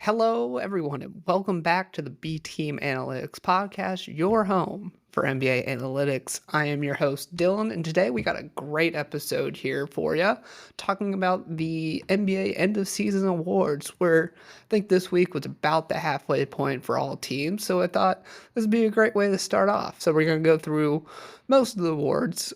Hello, everyone, and welcome back to the B Team Analytics Podcast, your home for NBA analytics. I am your host, Dylan, and today we got a great episode here for you, talking about the NBA end of season awards, where I think this week was about the halfway point for all teams. So I thought this would be a great way to start off. So we're going to go through most of the awards,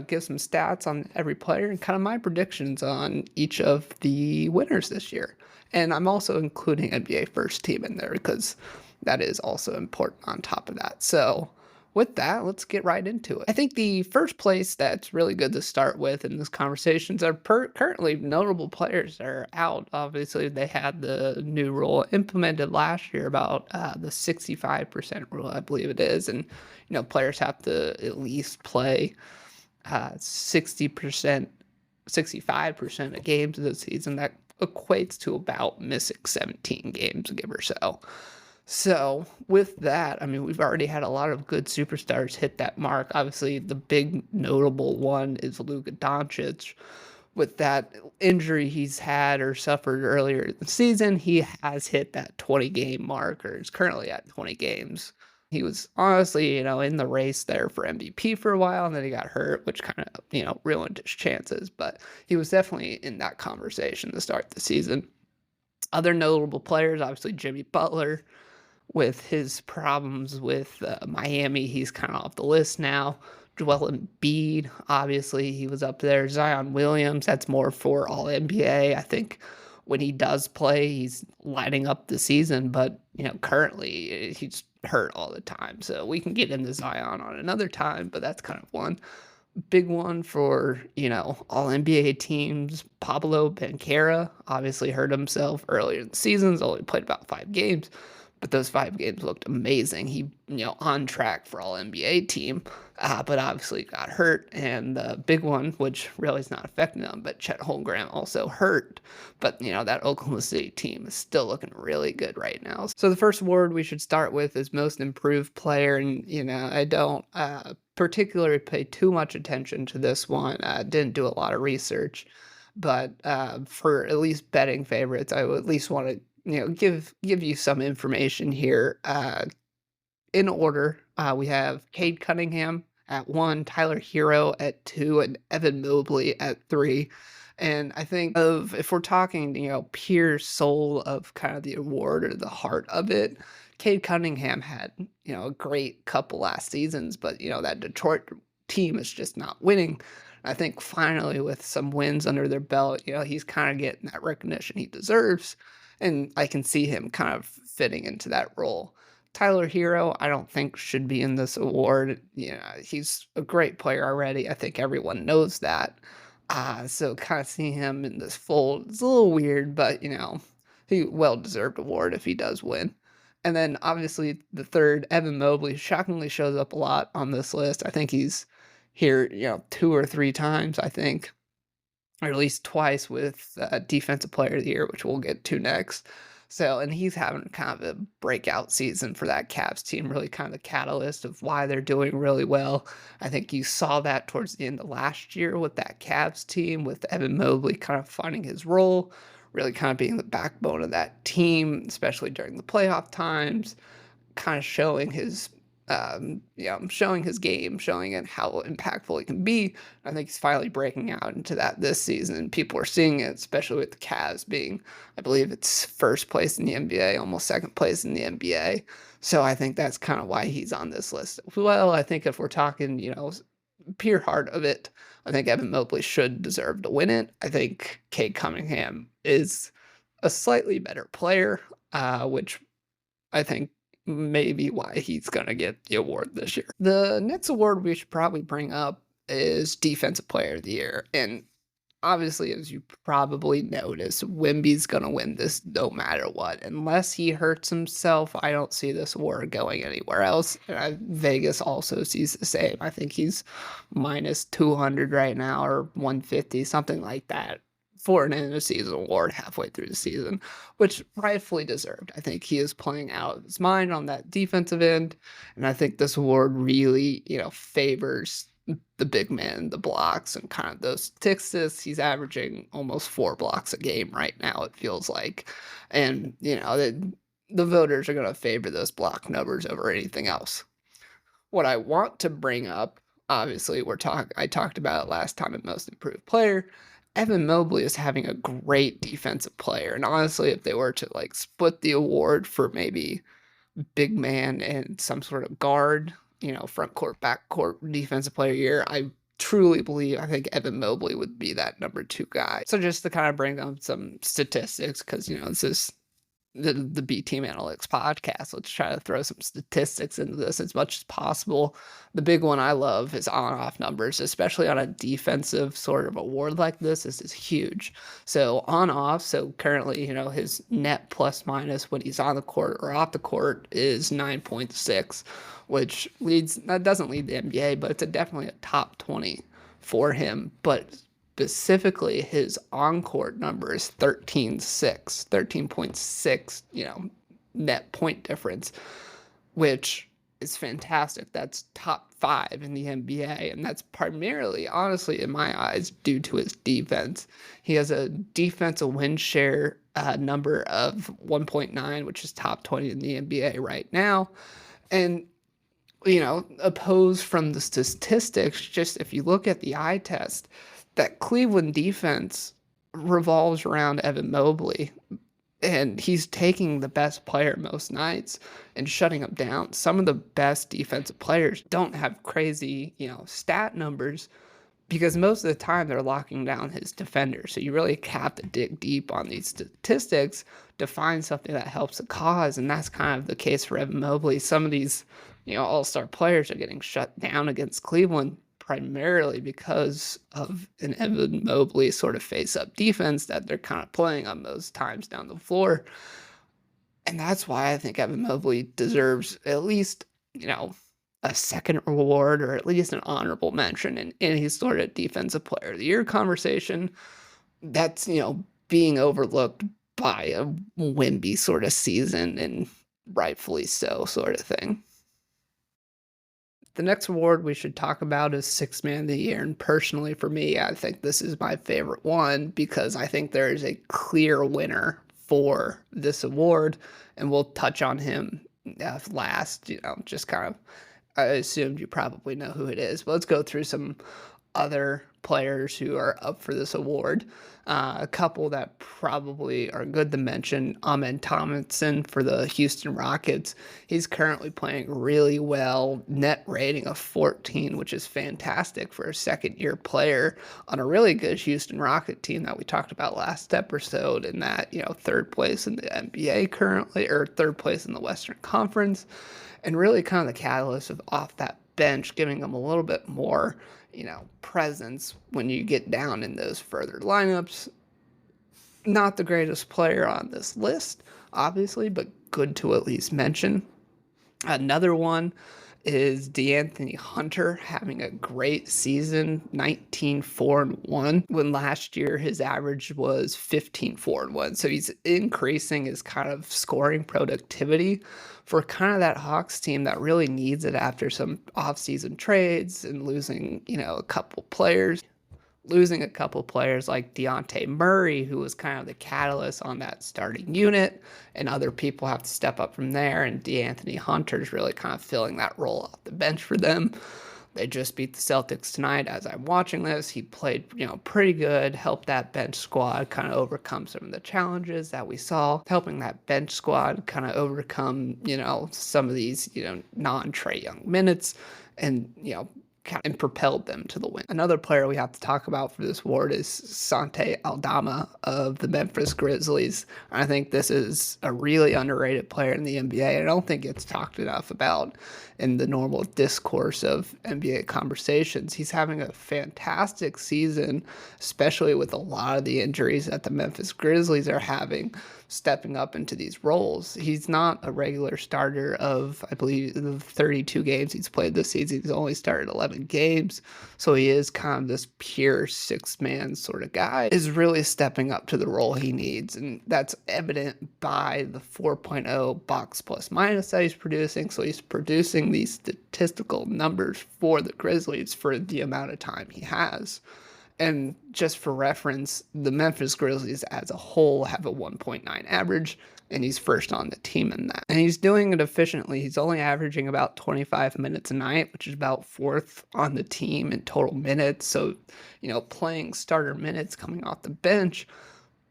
give some stats on every player, and kind of my predictions on each of the winners this year. And I'm also including NBA first team in there because that is also important on top of that. So, with that, let's get right into it. I think the first place that's really good to start with in this conversations are currently notable players that are out. Obviously, they had the new rule implemented last year about the 65% rule, I believe it is. And, players have to at least play 60%, 65% of games of the season. That equates to about missing 17 games, give or so. So, with that, I mean, we've already had a lot of good superstars hit that mark. Obviously, the big notable one is Luka Doncic. With that injury he's had or suffered earlier in the season, he has hit that 20 game mark or is currently at 20 games. He was honestly, in the race there for MVP for a while, and then he got hurt, which kind of, ruined his chances. But he was definitely in that conversation to start the season. Other notable players, obviously Jimmy Butler, with his problems with Miami, he's kind of off the list now. Joel Embiid, obviously, he was up there. Zion Williams, that's more for all NBA. I think when he does play, he's lighting up the season, but currently he's hurt all the time. So we can get into Zion on another time, but that's kind of one big one for, all NBA teams. Pablo Banchero obviously hurt himself earlier in the seasons, only played about 5 games, but those 5 games looked amazing. He, on track for all NBA team, but obviously got hurt. And the big one, which really is not affecting them, but Chet Holmgren also hurt. But, that Oklahoma City team is still looking really good right now. So the first award we should start with is most improved player. And, I don't particularly pay too much attention to this one. Didn't do a lot of research. But for at least betting favorites, I would at least want to give you some information here. In order, we have Cade Cunningham at 1, Tyler Hero at 2, and Evan Mobley at 3. And I think of if we're talking, pure soul of kind of the award or the heart of it, Cade Cunningham had, a great couple last seasons, but that Detroit team is just not winning. I think finally with some wins under their belt, he's kind of getting that recognition he deserves. And I can see him kind of fitting into that role. Tyler Hero, I don't think should be in this award. He's a great player already. I think everyone knows that. So kind of seeing him in this fold is a little weird, but he well deserved award if he does win. And then obviously the third, Evan Mobley, shockingly shows up a lot on this list. I think he's here, 2 or 3 times, I think, or at least twice with Defensive Player of the Year, which we'll get to next. So, and he's having kind of a breakout season for that Cavs team, really kind of the catalyst of why they're doing really well. I think you saw that towards the end of last year with that Cavs team, with Evan Mobley kind of finding his role, really kind of being the backbone of that team, especially during the playoff times, kind of showing his showing his game, showing it how impactful he can be. I think he's finally breaking out into that this season. People are seeing it, especially with the Cavs being, I believe it's first place in the NBA, almost second place in the NBA. So I think that's kind of why he's on this list. Well, I think if we're talking, pure heart of it, I think Evan Mobley should deserve to win it. I think Cade Cunningham is a slightly better player, which I think maybe why he's gonna get the award this year. The next award we should probably bring up is Defensive Player of the Year. And obviously, as you probably noticed, Wemby's gonna win this no matter what. Unless he hurts himself, I don't see this award going anywhere else. Vegas also sees the same. I think he's minus 200 right now or 150, something like that, for an end of season award halfway through the season, which rightfully deserved. I think he is playing out of his mind on that defensive end, and I think this award really, favors the big man, the blocks, and kind of those statistics. He's averaging almost 4 blocks a game right now, it feels like. And, the voters are going to favor those block numbers over anything else. What I want to bring up, obviously, I talked about it last time in Most Improved Player. Evan Mobley is having a great defensive player. And honestly, if they were to like split the award for maybe big man and some sort of guard, front court, back court defensive player year, I think Evan Mobley would be that number 2 guy. So just to kind of bring up some statistics, because this is the B Team Analytics podcast. Let's try to throw some statistics into this as much as possible. The big one I love is on-off numbers, especially on a defensive sort of award like this. This is huge. So on-off, so currently, his net plus minus when he's on the court or off the court is 9.6, which that doesn't lead the NBA, but it's definitely a top 20 for him. But specifically, his on-court number is 13.6, net point difference, which is fantastic. That's top 5 in the NBA, and that's primarily, honestly, in my eyes, due to his defense. He has a defensive win share number of 1.9, which is top 20 in the NBA right now. And opposed from the statistics, just if you look at the eye test, that Cleveland defense revolves around Evan Mobley, and he's taking the best player most nights and shutting him down. Some of the best defensive players don't have crazy, stat numbers, because most of the time they're locking down his defender. So you really have to dig deep on these statistics to find something that helps the cause, and that's kind of the case for Evan Mobley. Some of these, all-star players are getting shut down against Cleveland primarily because of an Evan Mobley sort of face-up defense that they're kind of playing on those times down the floor. And that's why I think Evan Mobley deserves at least, a second award or at least an honorable mention in any sort of defensive player of the year conversation that's, being overlooked by a Wemby sort of season, and rightfully so sort of thing. The next award we should talk about is Sixth Man of the Year, and personally for me, I think this is my favorite one because I think there is a clear winner for this award, and we'll touch on him last, just kind of, I assumed you probably know who it is, but let's go through some other players who are up for this award. A couple that probably are good to mention: Amen Thompson for the Houston Rockets. He's currently playing really well, net rating of 14, which is fantastic for a second-year player on a really good Houston Rocket team that we talked about last episode, in that, third place in the NBA currently, or third place in the Western Conference, and really kind of the catalyst of off that bench, giving them a little bit more presence when you get down in those further lineups. Not the greatest player on this list, obviously, but good to at least mention. Another one is DeAnthony Hunter, having a great season, 19-4-1, when last year his average was 15-4-1. So he's increasing his kind of scoring productivity for kind of that Hawks team that really needs it after some offseason trades and losing, a couple players. Losing a couple players like Dejounte Murray, who was kind of the catalyst on that starting unit, and other people have to step up from there, and DeAnthony Hunter's really kind of filling that role off the bench for them. They just beat the Celtics tonight as I'm watching this. He played, pretty good, helped that bench squad kind of overcome some of the challenges that we saw, helping that bench squad kind of overcome, some of these, non-Trae Young minutes, and, and propelled them to the win. Another player we have to talk about for this award is Santi Aldama of the Memphis Grizzlies. I think this is a really underrated player in the NBA. I don't think it's talked enough about in the normal discourse of NBA conversations. He's having a fantastic season, especially with a lot of the injuries that the Memphis Grizzlies are having. stepping up into these roles. He's not a regular starter of, I believe, the 32 games he's played this season. He's only started 11 games. So he is kind of this pure six-man sort of guy, is really stepping up to the role he needs. And that's evident by the 4.0 box plus minus that he's producing. So he's producing these statistical numbers for the Grizzlies for the amount of time he has. And just for reference, the Memphis Grizzlies as a whole have a 1.9 average, and he's first on the team in that. And he's doing it efficiently. He's only averaging about 25 minutes a night, which is about fourth on the team in total minutes. So, playing starter minutes coming off the bench,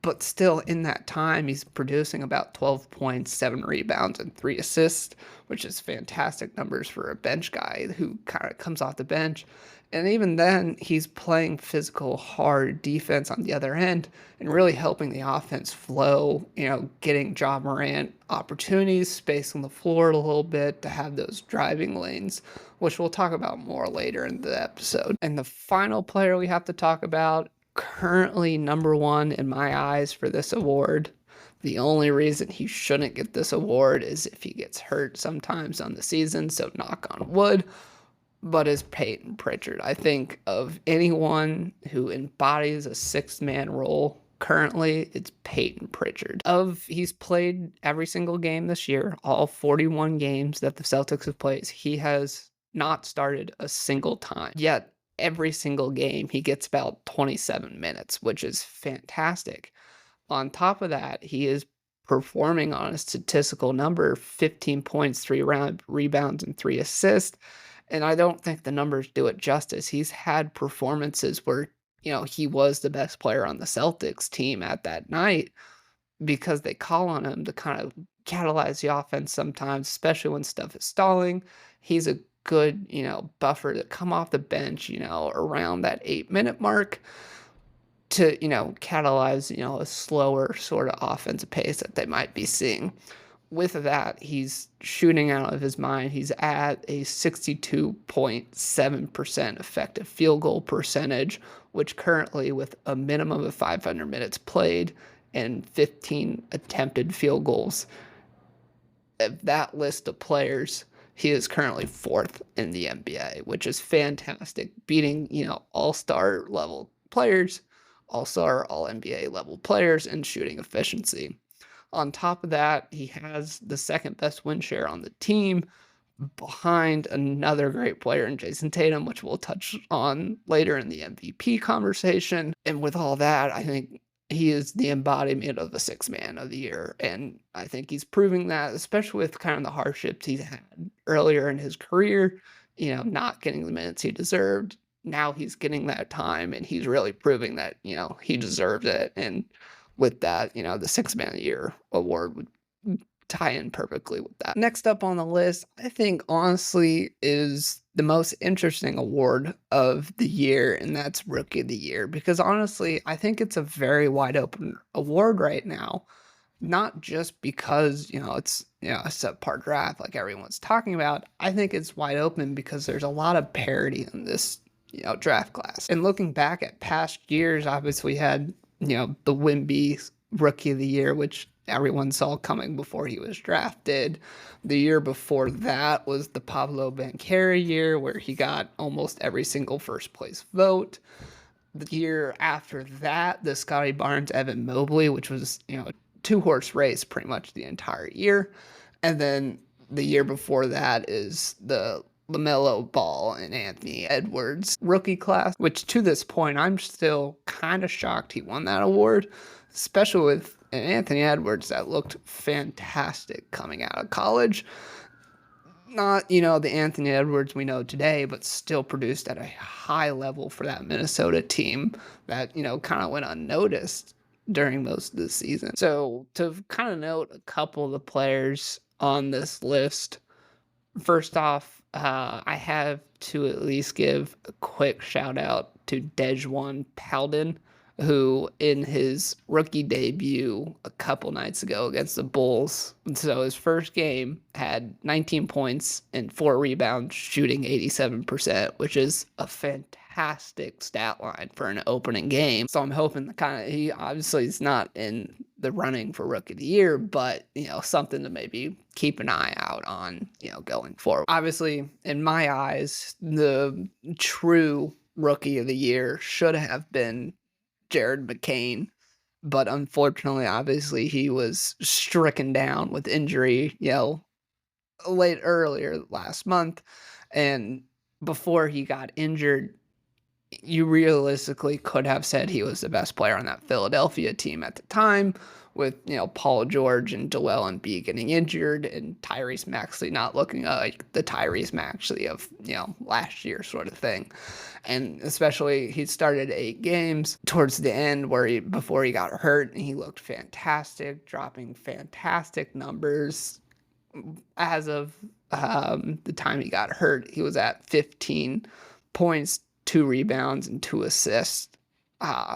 but still in that time, he's producing about 12 points, 7 rebounds, and 3 assists, which is fantastic numbers for a bench guy who kind of comes off the bench. And even then, he's playing physical, hard defense on the other end and really helping the offense flow, getting Ja Morant opportunities, spacing the floor a little bit to have those driving lanes, which we'll talk about more later in the episode. And the final player we have to talk about, currently number one in my eyes for this award. The only reason he shouldn't get this award is if he gets hurt sometimes on the season, so knock on wood, but is Peyton Pritchard. I think of anyone who embodies a six-man role currently, it's Peyton Pritchard. He's played every single game this year, all 41 games that the Celtics have played. He has not started a single time. Yet every single game he gets about 27 minutes, which is fantastic. On top of that, he is performing on a statistical number, 15 points, 3 rebounds, and 3 assists. And I don't think the numbers do it justice. He's had performances where, he was the best player on the Celtics team at that night because they call on him to kind of catalyze the offense sometimes, especially when stuff is stalling. He's a good, buffer to come off the bench, around that 8-minute mark to, catalyze, a slower sort of offensive pace that they might be seeing. With that, he's shooting out of his mind. He's at a 62.7% effective field goal percentage, which currently, with a minimum of 500 minutes played and 15 attempted field goals, of that list of players, he is currently fourth in the NBA, which is fantastic, beating, all-star level players, all-star, all-NBA level players in shooting efficiency. On top of that, he has the second best win share on the team behind another great player in Jason Tatum, which we'll touch on later in the MVP conversation. And with all that, I think he is the embodiment of the sixth man of the year. And I think he's proving that, especially with kind of the hardships he's had earlier in his career, not getting the minutes he deserved. Now he's getting that time and he's really proving that, he deserves it. And with that, the sixth man of the year award would tie in perfectly with that. Next up on the list, I think honestly is the most interesting award of the year, and that's Rookie of the Year, because honestly, I think it's a very wide open award right now. Not just because, it's, a subpar draft like everyone's talking about. I think it's wide open because there's a lot of parity in this, draft class. And looking back at past years, obviously we had, the Wemby Rookie of the Year, which everyone saw coming before he was drafted. The year before that was the Pablo Banchero year, where he got almost every single first place vote. The year after that, the Scotty Barnes, Evan Mobley, which was, a two-horse race pretty much the entire year. And then the year before that is the LaMelo Ball and Anthony Edwards rookie class, which to this point, I'm still kind of shocked he won that award, especially with Anthony Edwards that looked fantastic coming out of college. Not, the Anthony Edwards we know today, but still produced at a high level for that Minnesota team that, kind of went unnoticed during most of the season. So to kind of note a couple of the players on this list, first off, I have to at least give a quick shout out to Dejuan Paladin, who in his rookie debut a couple nights ago against the Bulls, so his first game had 19 points and 4 rebounds, shooting 87%, which is a fantastic fantastic stat line for an opening game. So I'm hoping the kind of he obviously is not in the running for rookie of the year, but something to maybe keep an eye out on, going forward. Obviously, in my eyes, the true rookie of the year should have been Jared McCain, but unfortunately, obviously, he was stricken down with injury, late earlier last month. And before he got injured, you realistically could have said he was the best player on that Philadelphia team at the time, with Paul George and Joel Embiid getting injured and Tyrese Maxey not looking like the Tyrese Maxey of last year sort of thing. And especially he started 8 games towards the end before he got hurt, and he looked fantastic, dropping fantastic numbers. As of the time he got hurt, he was at 15 points, 2 rebounds, and 2 assists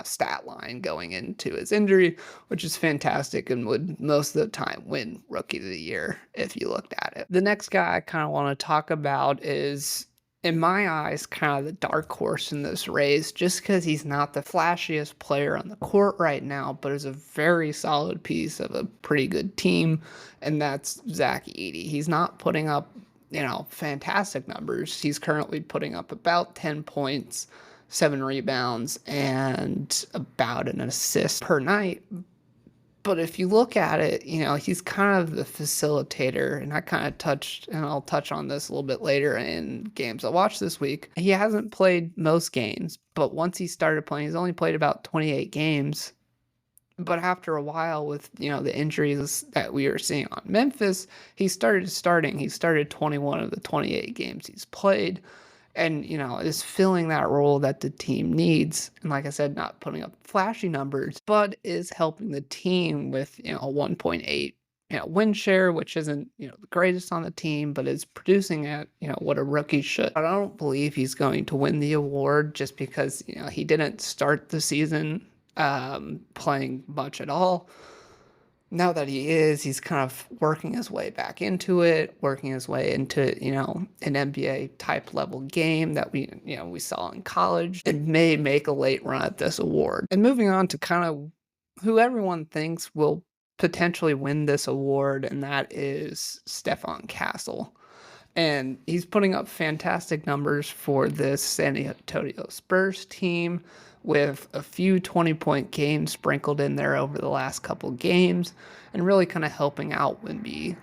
stat line going into his injury, which is fantastic and would most of the time win Rookie of the Year if you looked at it. The next guy I kind of want to talk about is, in my eyes, kind of the dark horse in this race, just because he's not the flashiest player on the court right now, but is a very solid piece of a pretty good team, and that's Zach Edey. He's not putting up, fantastic numbers. He's currently putting up about 10 points, 7 rebounds, and about an assist per night. But if you look at it, he's kind of the facilitator, and I'll touch on this a little bit later in games I watched this week. He hasn't played most games, but once he started playing, he's only played about 28 games. But after a while with, the injuries that we were seeing on Memphis, he started starting. He started 21 of the 28 games he's played, and is filling that role that the team needs. And like I said, not putting up flashy numbers, but is helping the team with a 1.8 win share, which isn't the greatest on the team, but is producing at what a rookie should. I don't believe he's going to win the award just because he didn't start the season playing much at all. Now that he's kind of working his way back into it, working his way into, an NBA type level game that we saw in college, and may make a late run at this award. And moving on to kind of who everyone thinks will potentially win this award, and that is Stephon Castle. And he's putting up fantastic numbers for this San Antonio Spurs team, with a few 20-point games sprinkled in there over the last couple games, and really kind of helping out Wemby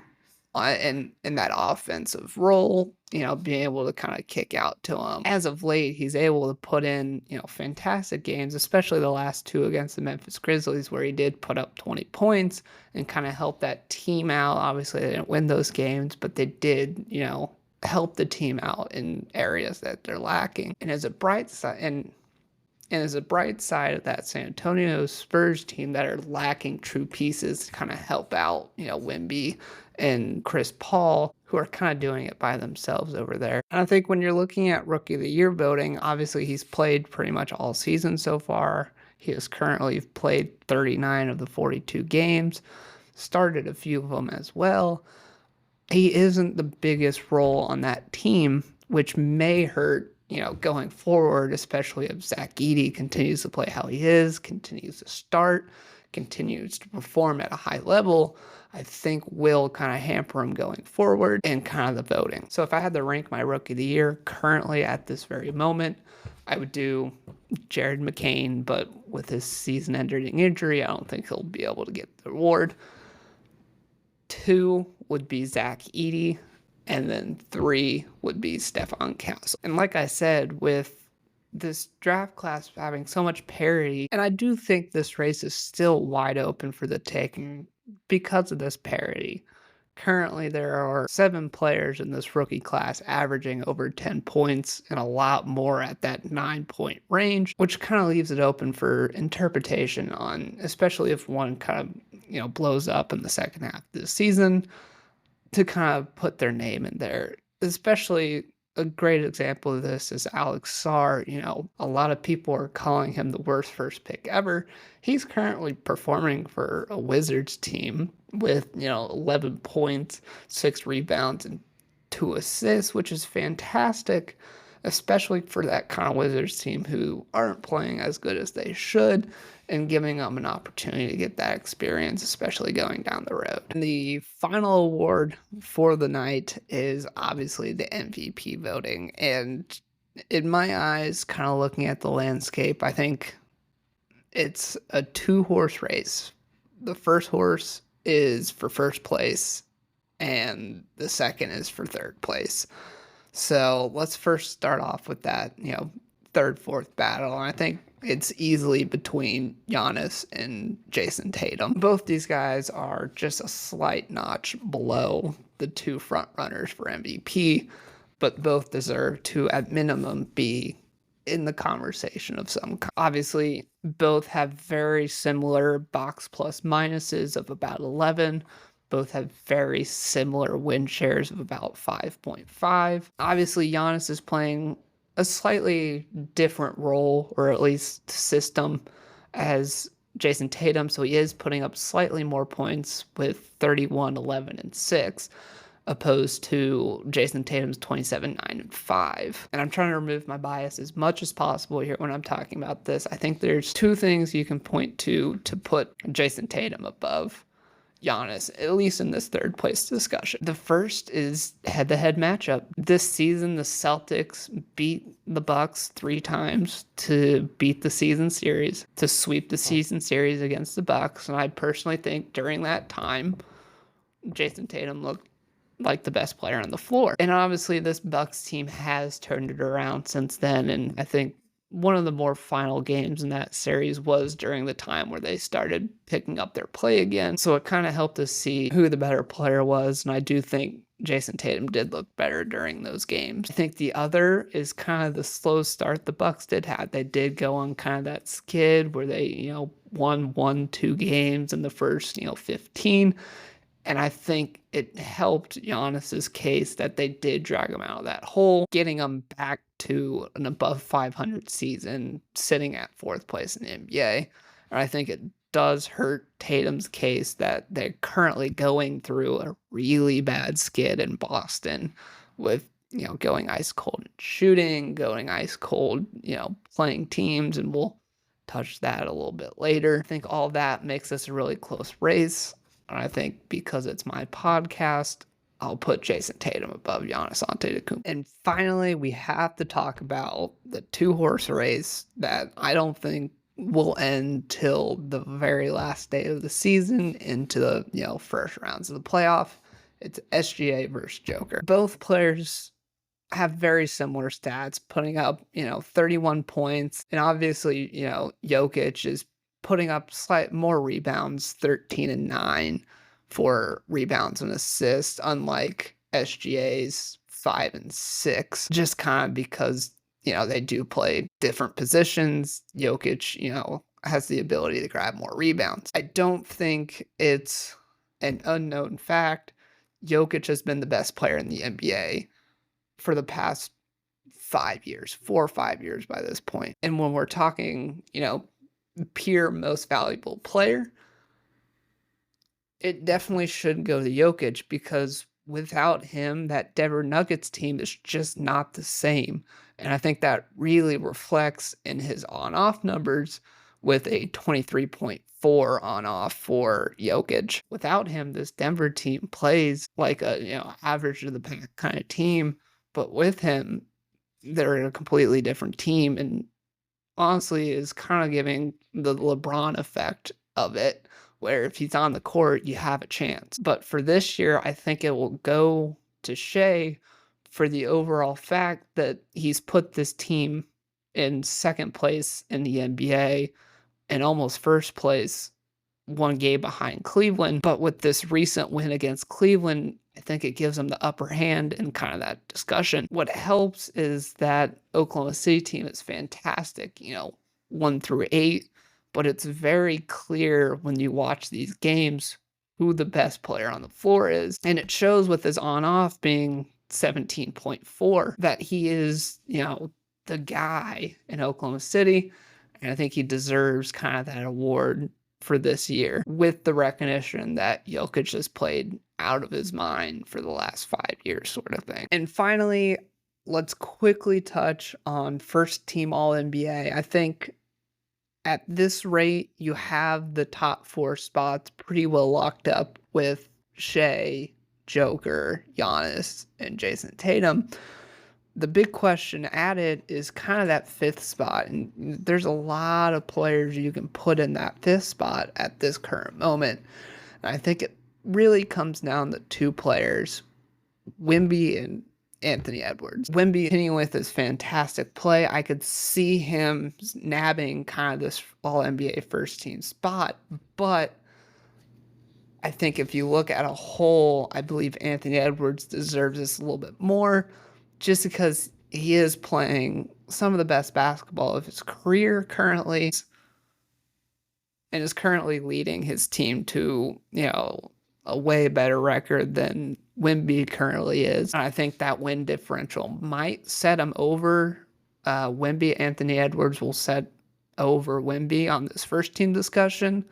in that offensive role, being able to kind of kick out to him. As of late, he's able to put in, fantastic games, especially the last 2 against the Memphis Grizzlies, where he did put up 20 points and kind of help that team out. Obviously, they didn't win those games, but they did, help the team out in areas that they're lacking. And as a bright side, of that San Antonio Spurs team that are lacking true pieces to kind of help out, Wemby and Chris Paul, who are kind of doing it by themselves over there. And I think when you're looking at Rookie of the Year voting, obviously he's played pretty much all season so far. He has currently played 39 of the 42 games, started a few of them as well. He isn't the biggest role on that team, which may hurt going forward, especially if Zach Edey continues to play how he is, continues to start, continues to perform at a high level, I think will kind of hamper him going forward in kind of the voting. So if I had to rank my Rookie of the Year currently at this very moment, I would do Jared McCain, but with his season-ending injury, I don't think he'll be able to get the award. 2 would be Zach Edey, and then 3 would be Stephon Castle. And like I said, with this draft class having so much parity, and I do think this race is still wide open for the taking because of this parity. Currently, there are 7 players in this rookie class averaging over 10 points and a lot more at that 9-point range, which kind of leaves it open for interpretation on, especially if one kind of, blows up in the second half of the season, to kind of put their name in there. Especially a great example of this is Alex Sarr. A lot of people are calling him the worst first pick ever. He's currently performing for a Wizards team with, 11 points, 6 rebounds, and 2 assists, which is fantastic. especially for that kind of Wizards team who aren't playing as good as they should, and giving them an opportunity to get that experience, especially going down the road. And the final award for the night is obviously the MVP voting. And in my eyes, kind of looking at the landscape, I think it's a two-horse race. The first horse is for first place, and the second is for third place. So let's first start off with that, third, fourth battle. And I think it's easily between Giannis and Jason Tatum. Both these guys are just a slight notch below the two front runners for MVP, but both deserve to, at minimum, be in the conversation of some kind. Obviously, both have very similar box plus minuses of about 11. Both have very similar win shares of about 5.5. Obviously, Giannis is playing a slightly different role, or at least system, as Jason Tatum, so he is putting up slightly more points with 31, 11, and 6, opposed to Jason Tatum's 27, 9, and 5. And I'm trying to remove my bias as much as possible here when I'm talking about this. I think there's two things you can point to put Jason Tatum above Giannis, at least in this third place discussion. The first is head-to-head matchup. This season, the Celtics beat the Bucks 3 times to beat the season series, to sweep the season series against the Bucks. And I personally think during that time, Jason Tatum looked like the best player on the floor. And obviously this Bucks team has turned it around since then. And I think one of the more final games in that series was during the time where they started picking up their play again. So it kind of helped us see who the better player was. And I do think Jason Tatum did look better during those games. I think the other is kind of the slow start the Bucks did have. They did go on kind of that skid where they, won 2 games in the first, 15. And I think it helped Giannis's case that they did drag him out of that hole, getting him back to an above 500 season, sitting at 4th place in the NBA. And I think it does hurt Tatum's case that they're currently going through a really bad skid in Boston with, going ice cold in shooting, going ice cold, playing teams, and we'll touch that a little bit later. I think all that makes this a really close race. And I think because it's my podcast, I'll put Jason Tatum above Giannis Antetokounmpo. And finally, we have to talk about the 2-horse race that I don't think will end till the very last day of the season into the, first rounds of the playoff. It's SGA versus Joker. Both players have very similar stats, putting up, 31 points. And obviously, Jokic is putting up more rebounds, 13 and 9 for rebounds and assists, unlike SGA's 5 and 6, just kind of because, they do play different positions. Jokic, has the ability to grab more rebounds. I don't think it's an unknown fact. Jokic has been the best player in the NBA for the past 5 years, 4 or 5 years by this point. And when we're talking, pure most valuable player, it definitely should go to Jokic, because without him, that Denver Nuggets team is just not the same. And I think that really reflects in his on-off numbers with a 23.4 on-off for Jokic. Without him, this Denver team plays like a, average of the pack kind of team, but with him, they're a completely different team, and honestly is kind of giving the LeBron effect of it, where if he's on the court, you have a chance. But for this year, I think it will go to Shea for the overall fact that he's put this team in 2nd place in the NBA and almost 1st place, 1 game behind Cleveland. But with this recent win against Cleveland, I think it gives them the upper hand in kind of that discussion. What helps is that Oklahoma City team is fantastic, 1 through 8, but it's very clear when you watch these games who the best player on the floor is. And it shows with his on-off being 17.4 that he is, the guy in Oklahoma City. And I think he deserves kind of that award for this year, with the recognition that Jokic has played out of his mind for the last 5 years, sort of thing. And finally, let's quickly touch on first team All NBA. I think at this rate, you have the top 4 spots pretty well locked up with Shea, Joker, Giannis, and Jason Tatum. The big question at it is kind of that 5th spot, and there's a lot of players you can put in that 5th spot at this current moment. And I think it really comes down to 2 players, Wemby and Anthony Edwards. Wemby continuing with his fantastic play. I could see him nabbing kind of this All NBA first team spot, but I think if you look at a whole, I believe Anthony Edwards deserves this a little bit more just because he is playing some of the best basketball of his career currently and is currently leading his team to, a way better record than Wemby currently is. And I think that win differential might set him over Wemby. Anthony Edwards will set over Wemby on this first team discussion.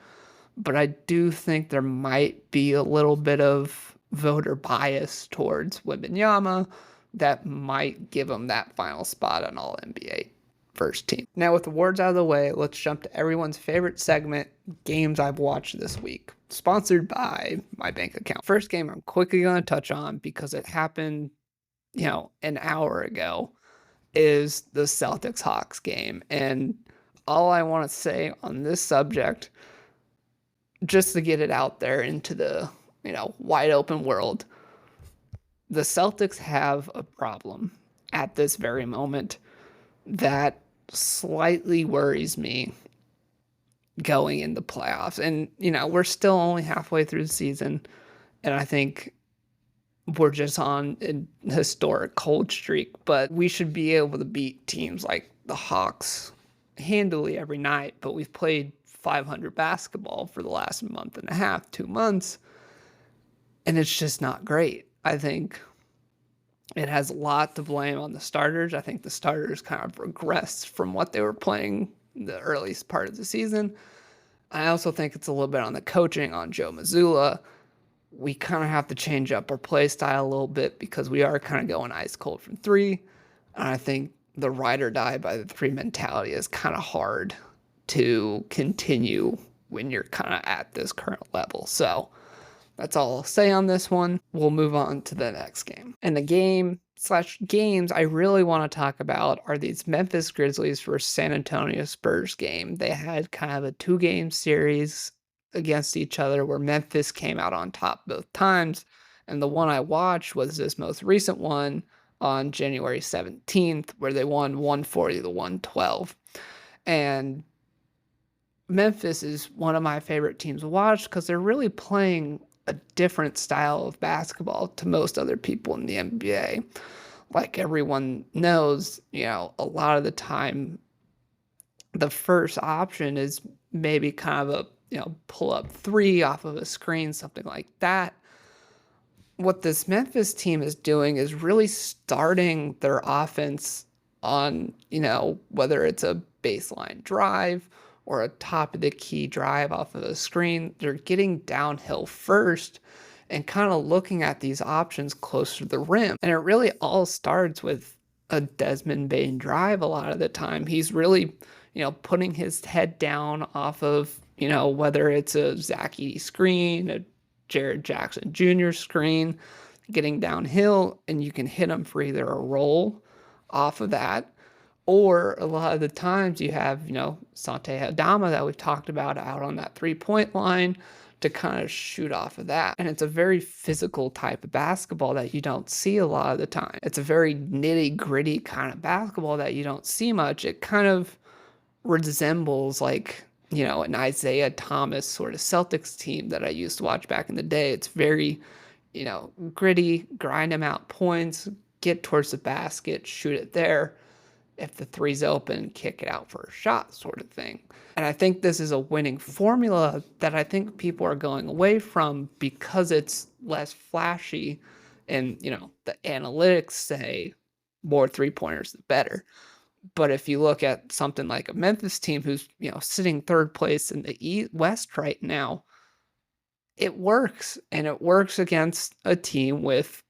But I do think there might be a little bit of voter bias towards Wembanyama that might give him that final spot on All NBA first team. Now, with awards out of the way, let's jump to everyone's favorite segment, games I've watched this week, sponsored by my bank account. First game I'm quickly going to touch on because it happened, an hour ago, is the Celtics-Hawks game. And all I want to say on this subject, just to get it out there into the, wide open world, the Celtics have a problem at this very moment that slightly worries me going into playoffs. And, we're still only halfway through the season, and I think we're just on a historic cold streak, but we should be able to beat teams like the Hawks handily every night. But we've played 500 basketball for the last month and a half, 2 months, and it's just not great. I think it has a lot to blame on the starters. I think the starters kind of regressed from what they were playing the earliest part of the season. I also think it's a little bit on the coaching on Joe Mazzulla. We kind of have to change up our play style a little bit because we are kind of going ice cold from 3. And I think the ride or die by the 3 mentality is kind of hard to continue when you're kind of at this current level. So that's all I'll say on this one. We'll move on to the next game. And the games I really want to talk about are these Memphis Grizzlies versus San Antonio Spurs game. They had kind of a 2-game series against each other where Memphis came out on top both times. And the one I watched was this most recent one on January 17th, where they won 140 to 112. And Memphis is one of my favorite teams to watch because they're really playing a different style of basketball to most other people in the NBA. Like everyone knows, a lot of the time, the first option is maybe kind of a, pull up 3 off of a screen, something like that. What this Memphis team is doing is really starting their offense on, whether it's a baseline drive or a top of the key drive off of the screen. They're getting downhill first and kind of looking at these options closer to the rim. And it really all starts with a Desmond Bane drive a lot of the time. He's really, putting his head down off of, whether it's a Zach Edey screen, a Jared Jackson Jr. screen, getting downhill, and you can hit him for either a roll off of that, or a lot of the times you have, Sante Hadama that we've talked about out on that 3-point line to kind of shoot off of that. And it's a very physical type of basketball that you don't see a lot of the time. It's a very nitty-gritty kind of basketball that you don't see much. It kind of resembles like, an Isaiah Thomas sort of Celtics team that I used to watch back in the day. It's very, gritty, grind them out points, get towards the basket, shoot it there. If the 3's open, kick it out for a shot sort of thing. And I think this is a winning formula that I think people are going away from because it's less flashy and, the analytics say more 3-pointers the better. But if you look at something like a Memphis team who's, sitting 3rd place in the West right now, it works. And it works against a team with,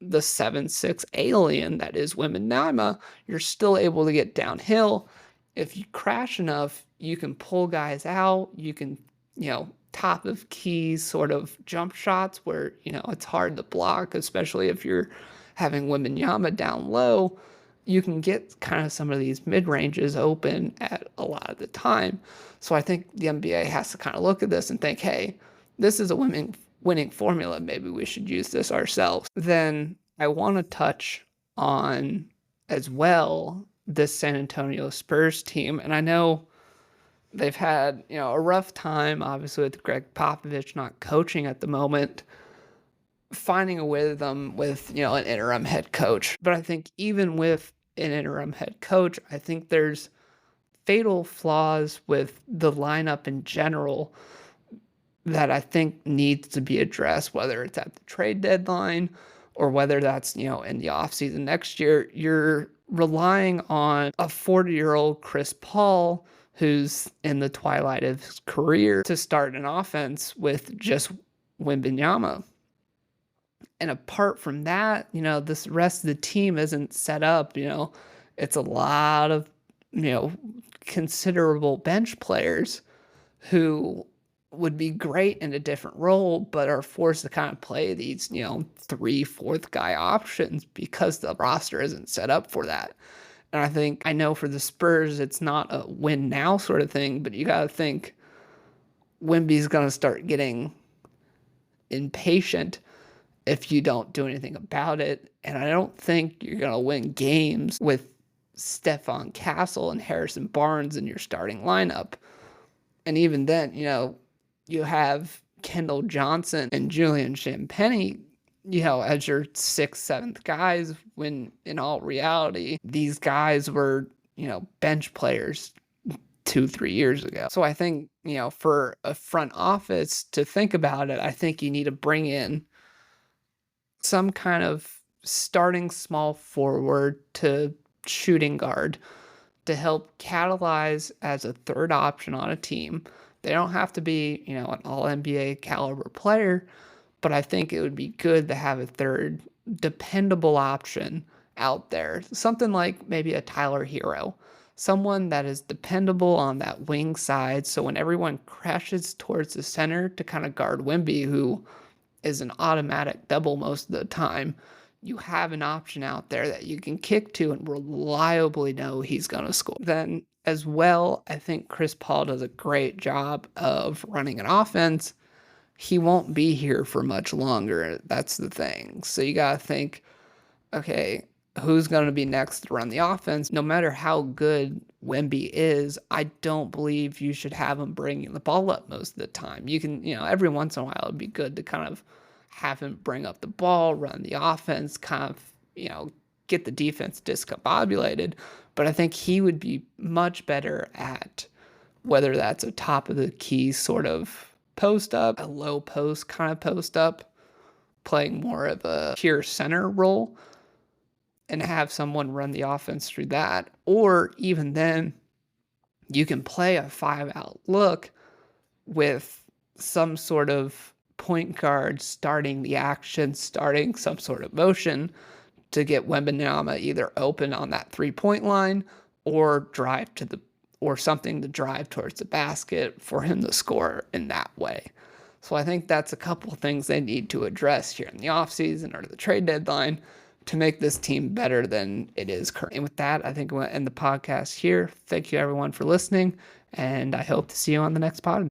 the 7'6" alien that is Wembanyama, you're still able to get downhill. If you crash enough, you can pull guys out. You can, top of keys sort of jump shots where, it's hard to block, especially if you're having Wembanyama down low. You can get kind of some of these mid ranges open at a lot of the time. So I think the NBA has to kind of look at this and think, hey, this is a winning formula. Maybe we should use this ourselves. Then I want to touch on as well this San Antonio Spurs team. And I know they've had, a rough time, obviously, with Greg Popovich not coaching at the moment, finding a rhythm with, an interim head coach. But I think even with an interim head coach, I think there's fatal flaws with the lineup in general that I think needs to be addressed, whether it's at the trade deadline or whether that's, in the offseason next year. You're relying on a 40-year-old Chris Paul who's in the twilight of his career to start an offense with just Wembanyama. And apart from that, this rest of the team isn't set up, it's a lot of, considerable bench players who would be great in a different role, but are forced to kind of play these, 3/4 guy options because the roster isn't set up for that. And I know for the Spurs, it's not a win now sort of thing, but you got to think Wemby's going to start getting impatient if you don't do anything about it. And I don't think you're going to win games with Stephon Castle and Harrison Barnes in your starting lineup. And even then, you have Kendall Johnson and Julian Champagnie, as your 6th, 7th guys, when in all reality, these guys were, bench players 2-3 years ago. So I think, for a front office to think about it, I think you need to bring in some kind of starting small forward to shooting guard to help catalyze as a third option on a team. They don't have to be, an all-NBA caliber player, but I think it would be good to have a third dependable option out there. Something like maybe a Tyler Hero. Someone that is dependable on that wing side, so when everyone crashes towards the center to kind of guard Wemby, who is an automatic double most of the time, you have an option out there that you can kick to and reliably know he's going to score. Then as well, I think Chris Paul does a great job of running an offense. He won't be here for much longer. That's the thing. So you got to think, okay, who's going to be next to run the offense? No matter how good Wemby is, I don't believe you should have him bringing the ball up most of the time. You can, every once in a while it'd be good to kind of have him bring up the ball, run the offense, kind of, get the defense discombobulated. But I think he would be much better at whether that's a top of the key sort of post up, a low post kind of post up, playing more of a pure center role and have someone run the offense through that. Or even then, you can play a 5-out look with some sort of point guard starting the action, starting some sort of motion to get Wembanyama either open on that 3-point line or something to drive towards the basket for him to score in that way. So I think that's a couple of things they need to address here in the offseason or the trade deadline to make this team better than it is currently. And with that, I think we'll end the podcast here. Thank you everyone for listening, and I hope to see you on the next pod.